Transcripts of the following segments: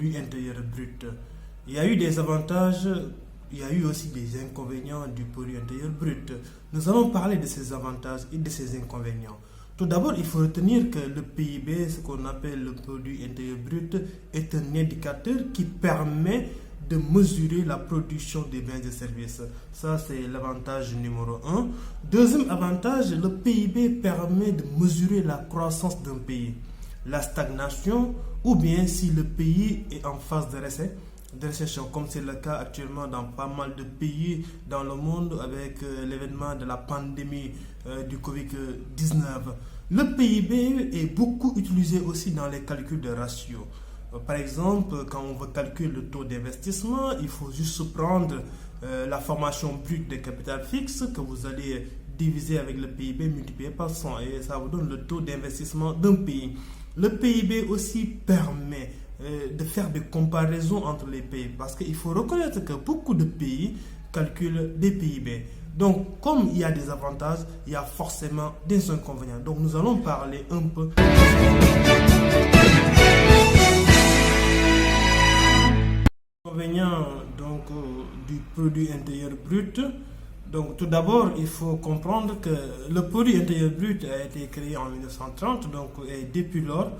produit intérieur brut. Il y a eu des avantages, il y a eu aussi des inconvénients du produit intérieur brut. Nous allons parler de ces avantages et de ces inconvénients. Tout d'abord, il faut retenir que le PIB, ce qu'on appelle le produit intérieur brut, est un indicateur qui permet de mesurer la production des biens et services. Ça, c'est l'avantage numéro un. Deuxième avantage, le PIB permet de mesurer la croissance d'un pays, la stagnation, ou bien si le pays est en phase de récession, comme c'est le cas actuellement dans pas mal de pays dans le monde avec l'événement de la pandémie du Covid-19. Le PIB est beaucoup utilisé aussi dans les calculs de ratio. Par exemple, quand on veut calculer le taux d'investissement, il faut juste prendre la formation brute de capital fixe que vous allez diviser avec le PIB multiplié par 100 et ça vous donne le taux d'investissement d'un pays. Le PIB aussi permet de faire des comparaisons entre les pays parce qu'il faut reconnaître que beaucoup de pays calculent des PIB. Donc, comme il y a des avantages, il y a forcément des inconvénients. Donc, nous allons parler un peu inconvénients du produit intérieur brut. Donc, tout d'abord, il faut comprendre que le produit intérieur brut a été créé en 1930, et depuis lors,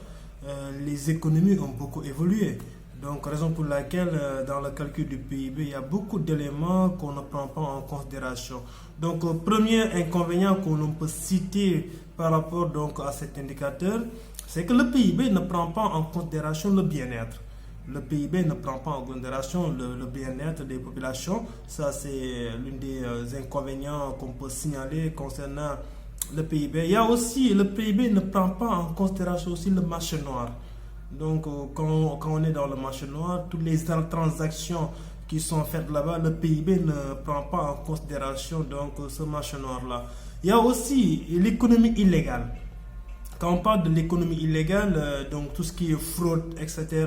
les économies ont beaucoup évolué. Donc, raison pour laquelle, dans le calcul du PIB, il y a beaucoup d'éléments qu'on ne prend pas en considération. Donc, premier inconvénient qu'on peut citer par rapport à cet indicateur, c'est que le PIB ne prend pas en considération le bien-être. Le PIB ne prend pas en considération le bien-être des populations. Ça, c'est l'un des inconvénients qu'on peut signaler concernant le PIB. Il y a aussi, le PIB ne prend pas en considération aussi le marché noir. Donc, quand on est dans le marché noir, toutes les transactions qui sont faites là-bas, le PIB ne prend pas en considération ce marché noir-là. Il y a aussi l'économie illégale. Quand on parle de l'économie illégale, tout ce qui est fraude, etc.,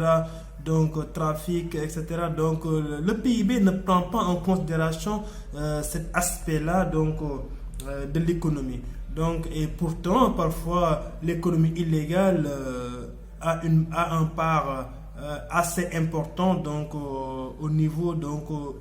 trafic, etc., le PIB ne prend pas en considération cet aspect-là de l'économie. Et pourtant, parfois, l'économie illégale a un part assez important au niveau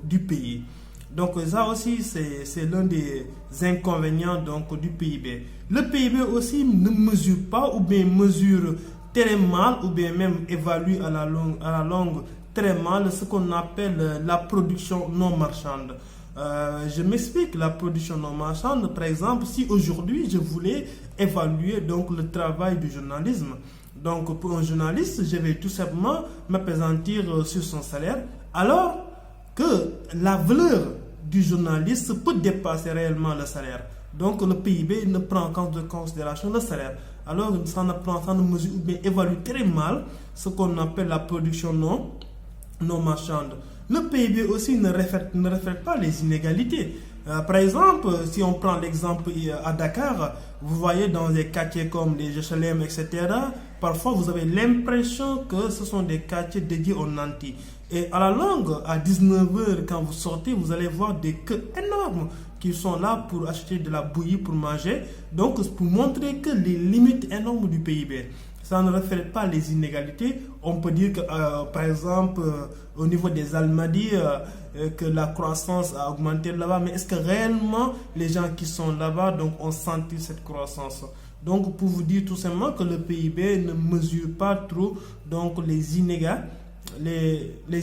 du pays. Donc ça aussi, c'est l'un des inconvénients du PIB. Le PIB aussi ne mesure pas ou bien mesure très mal ou bien même évalue à la longue très mal ce qu'on appelle la production non marchande. Je m'explique, la production non marchande, par exemple, si aujourd'hui je voulais évaluer le travail du journalisme, pour un journaliste, je vais tout simplement m'appesantir sur son salaire, alors que la valeur du journaliste peut dépasser réellement le salaire. Donc le PIB ne prend en considération le salaire. Alors ça ne mesure ou bien évalue très mal ce qu'on appelle la production non marchande. Le PIB aussi ne reflète pas les inégalités. Par exemple, si on prend l'exemple à Dakar, vous voyez dans des quartiers comme les HLM, etc., parfois vous avez l'impression que ce sont des quartiers dédiés aux nantis. Et à la longue, à 19h, quand vous sortez, vous allez voir des queues énormes qui sont là pour acheter de la bouillie pour manger. Donc, pour montrer que les limites énormes du PIB, ça ne reflète pas les inégalités. On peut dire que, par exemple, au niveau des Almadies, que la croissance a augmenté là-bas. Mais est-ce que réellement, les gens qui sont là-bas ont senti cette croissance? Donc, pour vous dire tout simplement que le PIB ne mesure pas trop les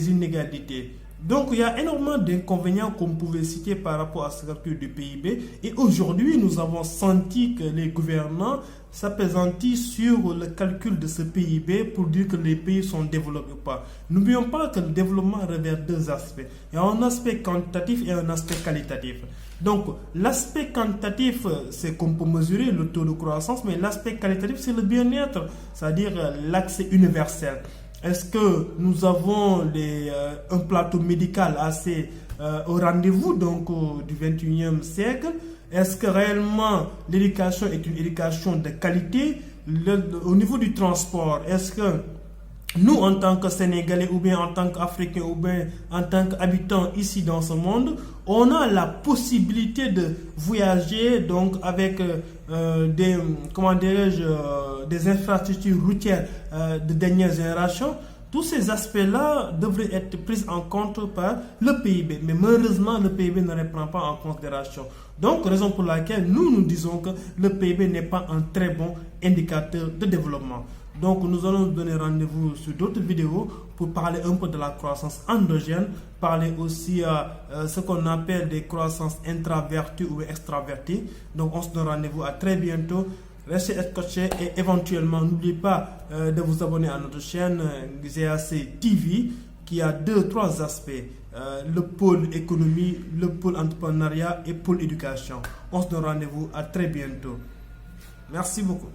inégalités. Donc, il y a énormément d'inconvénients qu'on pouvait citer par rapport à ce calcul du PIB. Et aujourd'hui, nous avons senti que les gouvernants s'appesantissent sur le calcul de ce PIB pour dire que les pays sont développés ou pas. N'oublions pas que le développement revêt deux aspects. Il y a un aspect quantitatif et un aspect qualitatif. Donc, l'aspect quantitatif, c'est qu'on peut mesurer le taux de croissance, mais l'aspect qualitatif, c'est le bien-être, c'est-à-dire l'accès universel. Est-ce que nous avons un plateau médical assez au rendez-vous du 21e siècle? Est-ce que réellement l'éducation est une éducation de qualité? Au niveau du transport, est-ce que nous, en tant que Sénégalais ou bien en tant qu'Africains ou bien en tant qu'habitants ici dans ce monde, on a la possibilité de voyager avec des infrastructures routières de dernière génération? Tous ces aspects-là devraient être pris en compte par le PIB. Mais malheureusement, le PIB ne les prend pas en considération. Donc, raison pour laquelle nous disons que le PIB n'est pas un très bon indicateur de développement. Donc, nous allons donner rendez-vous sur d'autres vidéos pour parler un peu de la croissance endogène, parler aussi ce qu'on appelle des croissances intraverties ou extraverties. Donc, on se donne rendez-vous à très bientôt. Restez scotchés et éventuellement, n'oubliez pas de vous abonner à notre chaîne GAC TV qui a 2-3 aspects. Le pôle économie, le pôle entrepreneuriat et pôle éducation. On se donne rendez-vous à très bientôt. Merci beaucoup.